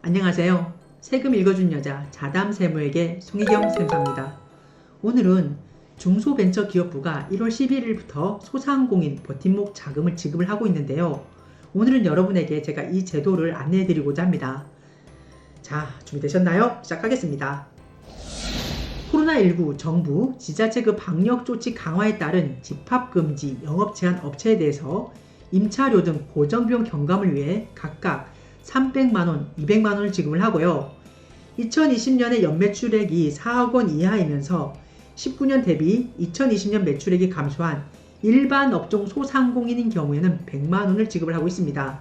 안녕하세요. 세금 읽어준 여자 자담세무에게 송혜경 세무사입니다. 오늘은 중소벤처기업부가 1월 11일부터 소상공인 버팀목 자금을 지급을 하고 있는데요. 오늘은 여러분에게 제가 이 제도를 안내해 드리고자 합니다. 자, 준비되셨나요? 시작하겠습니다. 코로나19 정부 지자체 방역조치 강화에 따른 집합금지, 영업제한 업체에 대해서 임차료 등 고정비용 경감을 위해 각각 300만원, 200만원을 지급을 하고요. 2020년에 연매출액이 4억원 이하이면서 19년 대비 2020년 매출액이 감소한 일반 업종 소상공인인 경우에는 100만원을 지급을 하고 있습니다.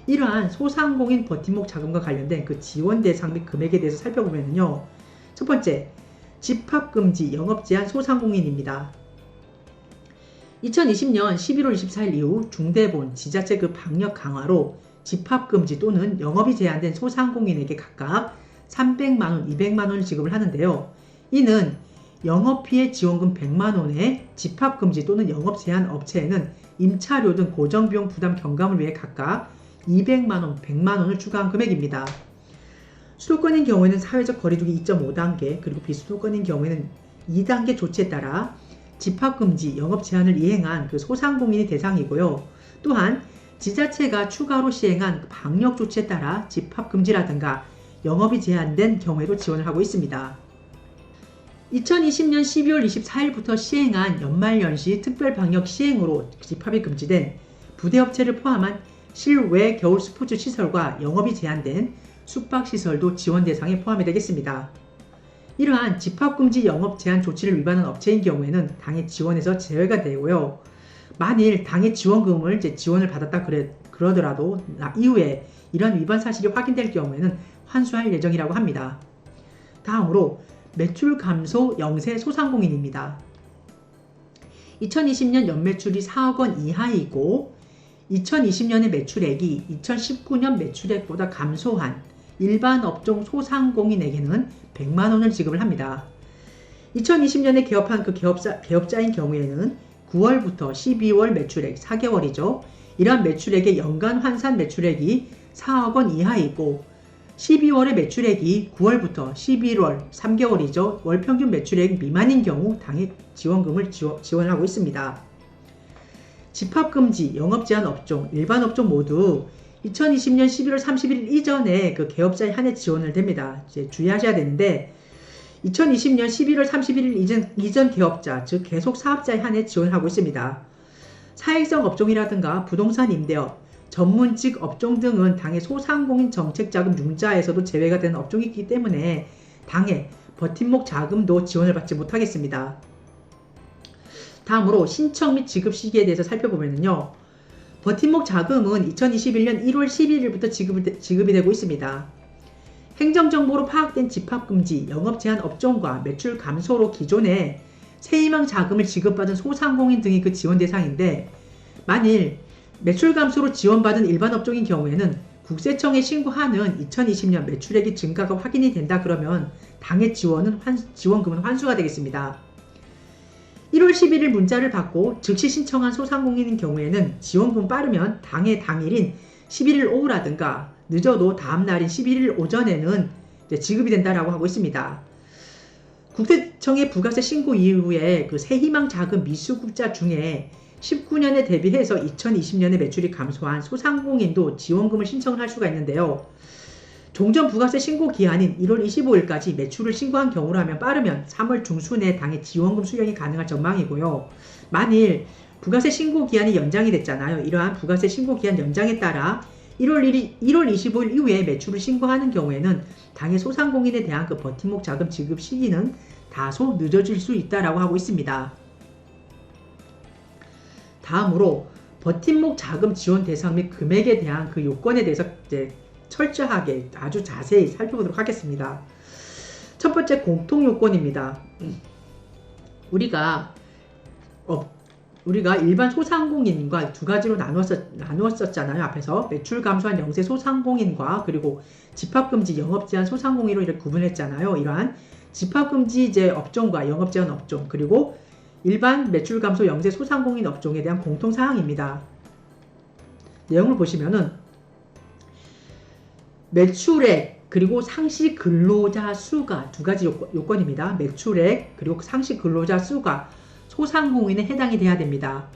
이러한 소상공인 버팀목 자금과 관련된 그 지원 대상 및 금액에 대해서 살펴보면요. 첫 번째, 집합금지, 영업제한 소상공인입니다. 2020년 11월 24일 이후 중대본 지자체 방역 강화로 집합금지 또는 영업이 제한된 소상공인에게 각각 300만원, 200만원을 지급을 하는데요. 이는 영업피해 지원금 100만원에 집합금지 또는 영업 제한 업체에는 임차료 등 고정비용 부담 경감을 위해 각각 200만원, 100만원을 추가한 금액입니다. 수도권인 경우에는 사회적 거리두기 2.5단계, 그리고 비수도권인 경우에는 2단계 조치에 따라 집합금지, 영업 제한을 이행한 그 소상공인이 대상이고요. 또한 지자체가 추가로 시행한 방역 조치에 따라 집합금지라든가 영업이 제한된 경우에도 지원을 하고 있습니다. 2020년 12월 24일부터 시행한 연말연시 특별방역 시행으로 집합이 금지된 부대업체를 포함한 실외 겨울 스포츠 시설과 영업이 제한된 숙박시설도 지원 대상에 포함이 되겠습니다. 이러한 집합금지 영업 제한 조치를 위반한 업체인 경우에는 당해 지원에서 제외가 되고요. 만일 당해 지원금을 지원을 받았다 그러더라도 이후에 이러한 위반 사실이 확인될 경우에는 환수할 예정이라고 합니다. 다음으로 매출 감소 영세 소상공인입니다. 2020년 연매출이 4억원 이하이고 2020년의 매출액이 2019년 매출액보다 감소한 일반 업종 소상공인에게는 100만원을 지급을 합니다. 2020년에 개업한 그 개업자인 경우에는 9월부터 12월 매출액 4개월이죠. 이러한 매출액의 연간 환산 매출액이 4억원 이하이고 12월의 매출액이 9월부터 11월 3개월이죠. 월평균 매출액 미만인 경우 당해 지원금을 지원하고 있습니다. 집합금지, 영업제한 업종, 일반 업종 모두 2020년 11월 30일 이전에 그 개업자에 한해 지원을 됩니다. 이제 주의하셔야 되는데 2020년 11월 31일 이전 개업자, 즉 계속 사업자에 한해 지원을 하고 있습니다. 사익성 업종이라든가 부동산 임대업, 전문직 업종 등은 당해 소상공인 정책자금 융자에서도 제외가 되는 업종이기 때문에 당해 버팀목 자금도 지원을 받지 못하겠습니다. 다음으로 신청 및 지급 시기에 대해서 살펴보면요. 버팀목 자금은 2021년 1월 11일부터 지급이 되고 있습니다. 행정정보로 파악된 집합금지, 영업제한 업종과 매출 감소로 기존에 세희망 자금을 지급받은 소상공인 등이 그 지원 대상인데 만일 매출 감소로 지원받은 일반 업종인 경우에는 국세청에 신고하는 2020년 매출액이 증가가 확인이 된다 그러면 당해 지원금은 환수가 되겠습니다. 1월 11일 문자를 받고 즉시 신청한 소상공인인 경우에는 지원금 빠르면 당해 당일인 11일 오후라든가 늦어도 다음 날인 11일 오전에는 지급이 된다라고 하고 있습니다. 국세청의 부가세 신고 이후에 그 세희망 자금 미수급자 중에 19년에 대비해서 2020년에 매출이 감소한 소상공인도 지원금을 신청을 할 수가 있는데요. 종전 부가세 신고 기한인 1월 25일까지 매출을 신고한 경우라면 빠르면 3월 중순에 당해 지원금 수령이 가능할 전망이고요. 만일 부가세 신고 기한이 연장이 됐잖아요. 이러한 부가세 신고 기한 연장에 따라 1월 25일 이후에 매출을 신고하는 경우에는 당해 소상공인에 대한 그 버팀목 자금 지급 시기는 다소 늦어질 수 있다라고 하고 있습니다. 다음으로 버팀목 자금 지원 대상 및 금액에 대한 그 요건에 대해서 철저하게 아주 자세히 살펴보도록 하겠습니다. 첫 번째 공통 요건입니다. 우리가 일반 소상공인과 두 가지로 나누었었잖아요. 앞에서 매출 감소한 영세 소상공인과 그리고 집합금지, 영업제한 소상공인으로 이렇게 구분했잖아요. 이러한 집합금지 업종과 영업제한 업종 그리고 일반 매출 감소 영세 소상공인 업종에 대한 공통사항입니다. 내용을 보시면은 매출액 그리고 상시 근로자 수가 두 가지 요건입니다. 매출액 그리고 상시 근로자 수가 소상공인에 해당이 돼야 됩니다.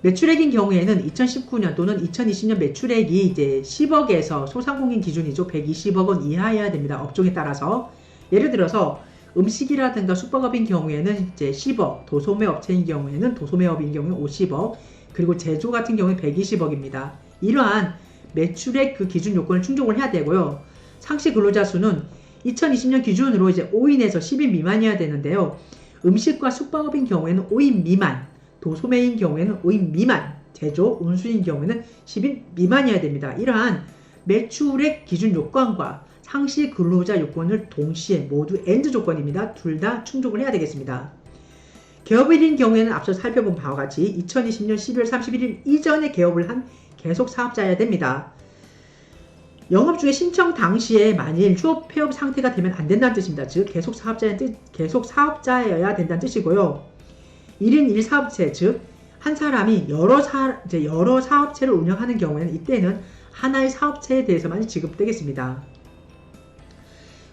매출액인 경우에는 2019년 또는 2020년 매출액이 이제 10억에서 소상공인 기준이죠. 120억 원 이하여야 됩니다. 업종에 따라서. 예를 들어서 음식이라든가 숙박업인 경우에는 이제 10억, 도소매 업체인 경우에는 도소매업인 경우에 50억, 그리고 제조 같은 경우에 120억입니다. 이러한 매출액 그 기준 요건을 충족을 해야 되고요. 상시 근로자 수는 2020년 기준으로 이제 5인에서 10인 미만이어야 되는데요. 음식과 숙박업인 경우에는 5인 미만, 도소매인 경우에는 5인 미만, 제조, 운수인 경우에는 10인 미만이어야 됩니다. 이러한 매출액 기준 요건과 상시 근로자 요건을 동시에 모두 AND 조건입니다. 둘 다 충족을 해야 되겠습니다. 개업일인 경우에는 앞서 살펴본 바와 같이 2020년 12월 31일 이전에 개업을 한 계속 사업자여야 됩니다. 영업 중에 신청 당시에 만일 휴업 폐업 상태가 되면 안 된다는 뜻입니다. 즉 계속 사업자여야 된다는 뜻이고요. 1인 1사업체, 즉 한 사람이 여러 사업체를 운영하는 경우에는 이때는 하나의 사업체에 대해서만 지급되겠습니다.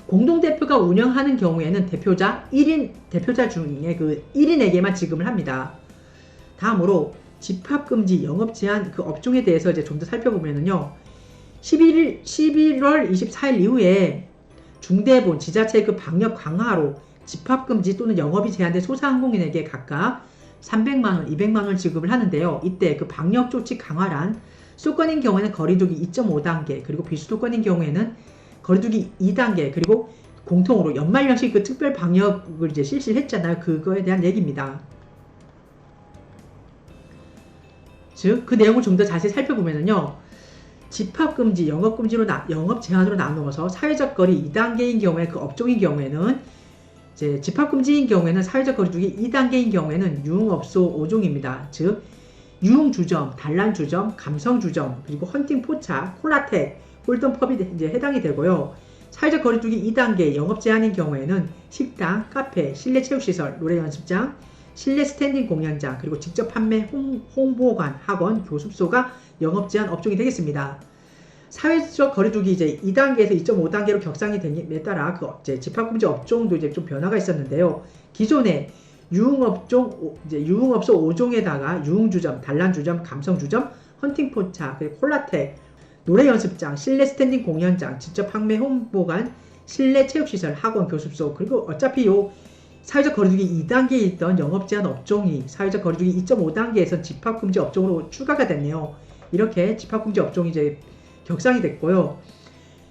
공동대표가 운영하는 경우에는 대표자 중에 그 1인에게만 지급을 합니다. 다음으로 집합금지, 영업제한 그 업종에 대해서 이제 좀 더 살펴보면은요. 11월 24일 이후에 중대본, 지자체의 그 방역 강화로 집합금지 또는 영업이 제한된 소상공인에게 각각 300만원, 200만원 지급을 하는데요. 이때 그 방역 조치 강화란 수도권인 경우에는 거리두기 2.5단계, 그리고 비수도권인 경우에는 거리두기 2단계, 그리고 공통으로 연말연시 그 특별 방역을 이제 실시를 했잖아요. 그거에 대한 얘기입니다. 즉, 그 내용을 좀 더 자세히 살펴보면은요. 집합금지, 영업금지로 영업 제한으로 나누어서 사회적 거리 2단계인 경우에 그 업종인 경우에는 이제 집합금지인 경우에는 사회적 거리두기 2단계인 경우에는 유흥업소 5종입니다. 즉, 유흥주점, 단란주점, 감성주점, 그리고 헌팅 포차, 콜라텍, 홀덤펍이 이제 해당이 되고요. 사회적 거리두기 2단계 영업 제한인 경우에는 식당, 카페, 실내 체육시설, 노래 연습장, 실내 스탠딩 공연장, 그리고 직접 판매, 홍보관, 학원, 교습소가 영업 제한 업종이 되겠습니다. 사회적 거리두기 이제 2단계에서 2.5단계로 격상이 됨에 따라 그 집합금지 업종도 이제 좀 변화가 있었는데요. 기존에 유흥업소 5종에다가 유흥주점, 단란주점, 감성주점, 헌팅포차, 그리고 콜라텍, 노래 연습장, 실내 스탠딩 공연장, 직접 판매 홍보관, 실내 체육시설, 학원, 교습소, 그리고 어차피 요 사회적 거리두기 2단계에 있던 영업 제한 업종이 사회적 거리두기 2.5단계에선 집합금지 업종으로 추가가 됐네요. 이렇게 집합금지 업종이 이제 격상이 됐고요.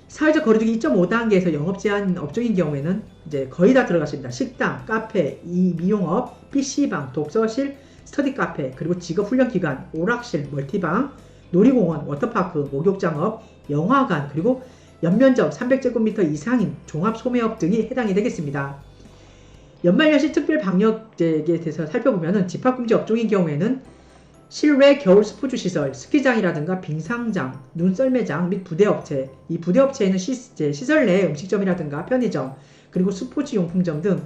사회적 거리두기 2.5단계에서 영업 제한 업종인 경우에는 이제 거의 다 들어갔습니다. 식당, 카페, 미용업, PC방, 독서실, 스터디 카페, 그리고 직업훈련기관, 오락실, 멀티방, 놀이공원, 워터파크, 목욕장업, 영화관, 그리고 연면적 300제곱미터 이상인 종합소매업 등이 해당이 되겠습니다. 연말연시 특별 방역에 대해서 살펴보면 집합금지 업종인 경우에는 실외 겨울 스포츠시설, 스키장이라든가 빙상장, 눈썰매장 및 부대업체, 이 부대업체에는 시설 내 음식점이라든가 편의점, 그리고 스포츠용품점 등,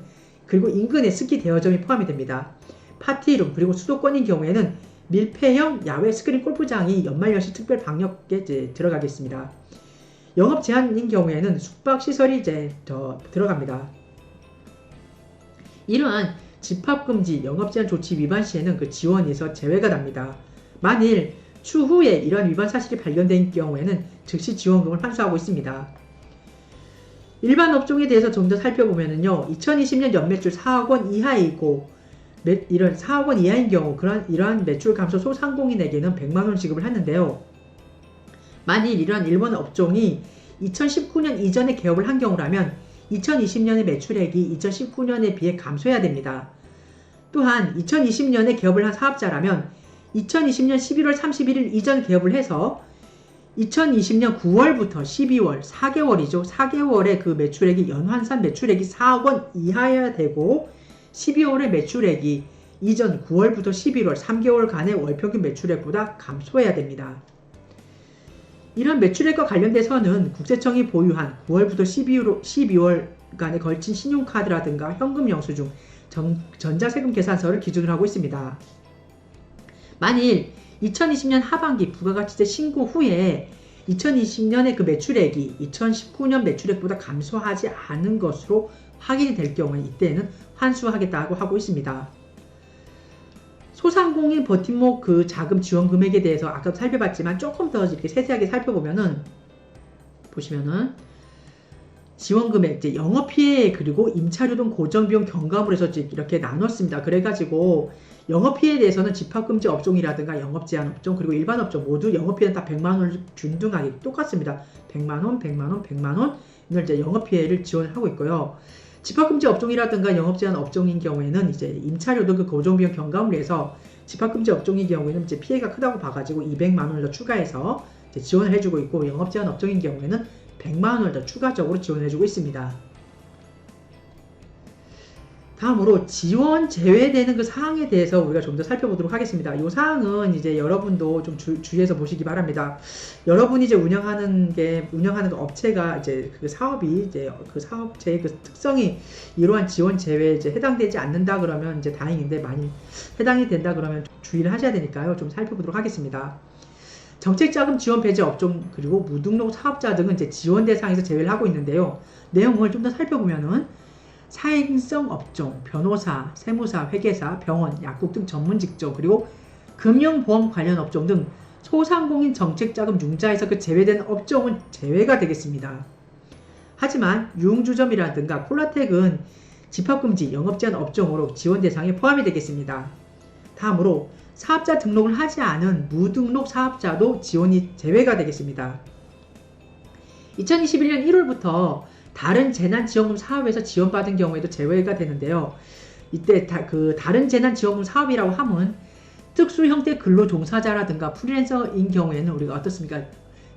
그리고 인근의 스키 대여점이 포함이 됩니다. 파티룸, 그리고 수도권인 경우에는 밀폐형 야외 스크린 골프장이 연말연시 특별 방역에 들어가겠습니다. 영업 제한인 경우에는 숙박시설이 더 들어갑니다. 이러한 집합금지, 영업제한 조치 위반 시에는 그 지원에서 제외가 됩니다. 만일 추후에 이러한 위반 사실이 발견된 경우에는 즉시 지원금을 환수하고 있습니다. 일반 업종에 대해서 좀 더 살펴보면요. 2020년 연매출 4억 원 이하이고 이런 4억 원 이하인 경우 이러한 매출 감소 소상공인에게는 100만 원 지급을 하는데요. 만일 이러한 일본 업종이 2019년 이전에 개업을 한 경우라면 2020년의 매출액이 2019년에 비해 감소해야 됩니다. 또한 2020년에 개업을 한 사업자라면 2020년 11월 31일 이전 개업을 해서 2020년 9월부터 12월 4개월이죠. 4개월의 그 매출액이 연환산 매출액이 4억 원 이하여야 되고 12월의 매출액이 이전 9월부터 11월 3개월간의 월평균 매출액보다 감소해야 됩니다. 이런 매출액과 관련돼서는 국세청이 보유한 9월부터 12월간에 걸친 신용카드라든가 현금 영수증, 전자세금 계산서를 기준으로 하고 있습니다. 만일 2020년 하반기 부가가치세 신고 후에 2020년의 그 매출액이 2019년 매출액보다 감소하지 않은 것으로 확인이 될 경우에 이때는 환수하겠다고 하고 있습니다. 소상공인 버팀목 그 자금 지원 금액에 대해서 아까도 살펴봤지만 조금 더 이렇게 세세하게 살펴보면은 보시면은 지원 금액, 이제 영업 피해 그리고 임차료 등 고정 비용 경감으로 해서 이렇게 나눴습니다. 그래가지고 영업 피해에 대해서는 집합 금지 업종이라든가 영업 제한 업종 그리고 일반 업종 모두 영업 피해는 다 100만 원을 균등하게 똑같습니다. 100만 원, 100만 원, 100만 원 이걸 이제 영업 피해를 지원을 하고 있고요. 집합 금지 업종이라든가 영업 제한 업종인 경우에는 이제 임차료 등 그 고정 비용 경감으로 해서 집합 금지 업종인 경우에는 이제 피해가 크다고 봐가지고 200만 원을 더 추가해서 이제 지원을 해주고 있고 영업 제한 업종인 경우에는 100만 원을 더 추가적으로 지원해주고 있습니다. 다음으로 지원 제외되는 그 사항에 대해서 우리가 좀 더 살펴보도록 하겠습니다. 이 사항은 이제 여러분도 좀 주의해서 보시기 바랍니다. 여러분이 이제 운영하는 그 업체가 이제 그 사업이 이제 그 사업체의 그 특성이 이러한 지원 제외에 이제 해당되지 않는다 그러면 이제 다행인데 많이 해당이 된다 그러면 주의를 하셔야 되니까요. 좀 살펴보도록 하겠습니다. 정책자금 지원 배제 업종 그리고 무등록 사업자 등은 이제 지원 대상에서 제외를 하고 있는데요. 내용을 좀 더 살펴보면은 사행성 업종, 변호사, 세무사, 회계사, 병원, 약국 등 전문 직종 그리고 금융보험 관련 업종 등 소상공인 정책자금 융자에서 그 제외된 업종은 제외가 되겠습니다. 하지만 유흥주점이라든가 콜라텍은 집합금지, 영업제한 업종으로 지원 대상에 포함이 되겠습니다. 다음으로 사업자 등록을 하지 않은 무등록 사업자도 지원이 제외가 되겠습니다. 2021년 1월부터 다른 재난지원금 사업에서 지원받은 경우에도 제외가 되는데요. 이때 다른 재난지원금 사업이라고 하면 특수 형태 근로종사자라든가 프리랜서인 경우에는 우리가 어떻습니까?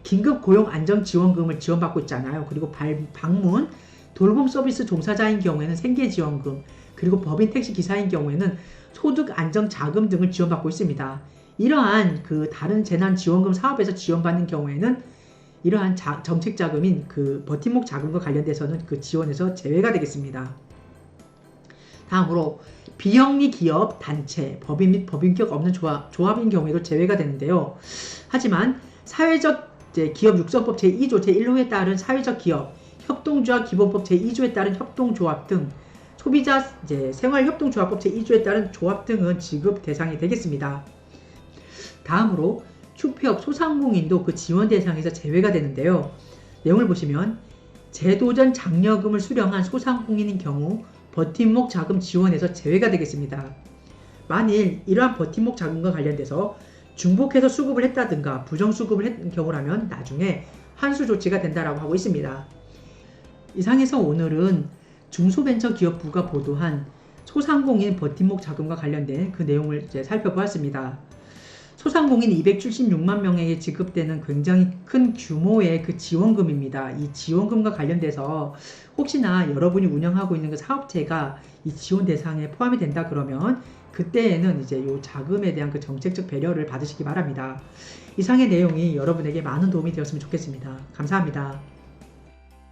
긴급 고용 안정 지원금을 지원받고 있잖아요. 그리고 방문, 돌봄 서비스 종사자인 경우에는 생계지원금, 그리고 법인 택시 기사인 경우에는 소득 안정 자금 등을 지원받고 있습니다. 이러한 그 다른 재난지원금 사업에서 지원받는 경우에는 이러한 정책 자금인 그 버팀목 자금과 관련돼서는 그 지원에서 제외가 되겠습니다. 다음으로 비영리 기업, 단체, 법인 및 법인격 없는 조합인 경우에도 제외가 되는데요. 하지만 사회적 기업 육성법 제2조 제1호에 따른 사회적 기업, 협동조합 기본법 제2조에 따른 협동조합 등 소비자 생활협동조합법 제2조에 따른 조합 등은 지급 대상이 되겠습니다. 다음으로 휴폐업 소상공인도 그 지원 대상에서 제외가 되는데요. 내용을 보시면 제도전 장려금을 수령한 소상공인인 경우 버팀목 자금 지원에서 제외가 되겠습니다. 만일 이러한 버팀목 자금과 관련돼서 중복해서 수급을 했다든가 부정수급을 했던 경우라면 나중에 환수 조치가 된다라고 하고 있습니다. 이상에서 오늘은 중소벤처기업부가 보도한 소상공인 버팀목 자금과 관련된 그 내용을 이제 살펴보았습니다. 소상공인 276만 명에게 지급되는 굉장히 큰 규모의 그 지원금입니다. 이 지원금과 관련돼서 혹시나 여러분이 운영하고 있는 그 사업체가 이 지원 대상에 포함이 된다 그러면 그때에는 이제 이 자금에 대한 그 정책적 배려를 받으시기 바랍니다. 이상의 내용이 여러분에게 많은 도움이 되었으면 좋겠습니다. 감사합니다.